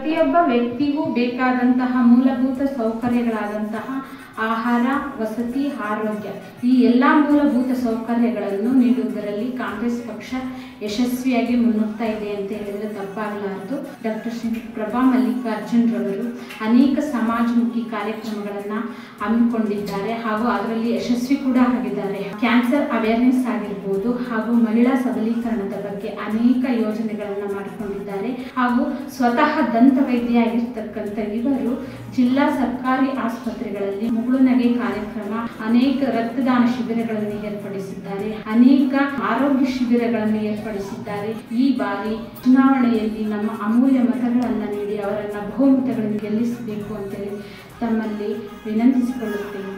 ಪ್ರತಿಯೊಬ್ಬ ವ್ಯಕ್ತಿಗೂ ಬೇಕಾದಂತಹ ಮೂಲಭೂತ ಸೌಕರ್ಯಗಳಾದಂತಹ ಆಹಾರ, ವಸತಿ, ಆರೋಗ್ಯ ಈ ಎಲ್ಲ ಮೂಲಭೂತ ಸೌಕರ್ಯಗಳನ್ನು ನೀಡುವುದರಲ್ಲಿ ಕಾಂಗ್ರೆಸ್ ಪಕ್ಷ ಯಶಸ್ವಿಯಾಗಿ ಮುನ್ನುಗ್ತಾ ಇದೆ ಅಂತ ಹೇಳಿದರೆ ತಪ್ಪಾಗಲಾರದು. ಡಾಕ್ಟರ್ ಶ್ರೀ ಪ್ರಭಾ ಮಲ್ಲಿಕಾರ್ಜುನ್ ರವರು ಅನೇಕ ಸಮಾಜಮುಖಿ ಕಾರ್ಯಕ್ರಮಗಳನ್ನು ಹಮ್ಮಿಕೊಂಡಿದ್ದಾರೆ ಹಾಗೂ ಅದರಲ್ಲಿ ಯಶಸ್ವಿ ಕೂಡ ಆಗಿದ್ದಾರೆ. ಕ್ಯಾನ್ಸರ್ ಅವೇರ್ನೆಸ್ ಆಗಿರ್ಬೋದು ಹಾಗೂ ಮಹಿಳಾ ಸಬಲೀಕರಣದ ಬಗ್ಗೆ ಅನೇಕ ಯೋಜನೆಗಳನ್ನು ಮಾಡಿಕೊಂಡಿದ್ದಾರೆ ಹಾಗೂ ಸ್ವತಃ ದಂತ ವೈದ್ಯ ಆಗಿರ್ತಕ್ಕಂಥ ಇವರು ಜಿಲ್ಲಾ ಸರ್ಕಾರಿ ಆಸ್ಪತ್ರೆಗಳಲ್ಲಿ ಮುಗುಳುನಗೆ ಕಾರ್ಯಕ್ರಮ, ಅನೇಕ ರಕ್ತದಾನ ಶಿಬಿರಗಳನ್ನು ಏರ್ಪಡಿಸಿದ್ದಾರೆ, ಅನೇಕ ಆರೋಗ್ಯ ಶಿಬಿರಗಳನ್ನು ಏರ್ಪಡಿಸಿದ್ದಾರೆ. ಈ ಬಾರಿ ಚುನಾವಣೆಯಲ್ಲಿ ನಮ್ಮ ಅಮೂಲ್ಯ ಮತಗಳನ್ನು ನೀಡಿ ಅವರನ್ನು ಬಹುಮತಗಳನ್ನು ಗೆಲ್ಲಿಸಬೇಕು ಅಂತೇಳಿ ತಮ್ಮಲ್ಲಿ ವಿನಂತಿಸಿಕೊಳ್ಳುತ್ತೇನೆ.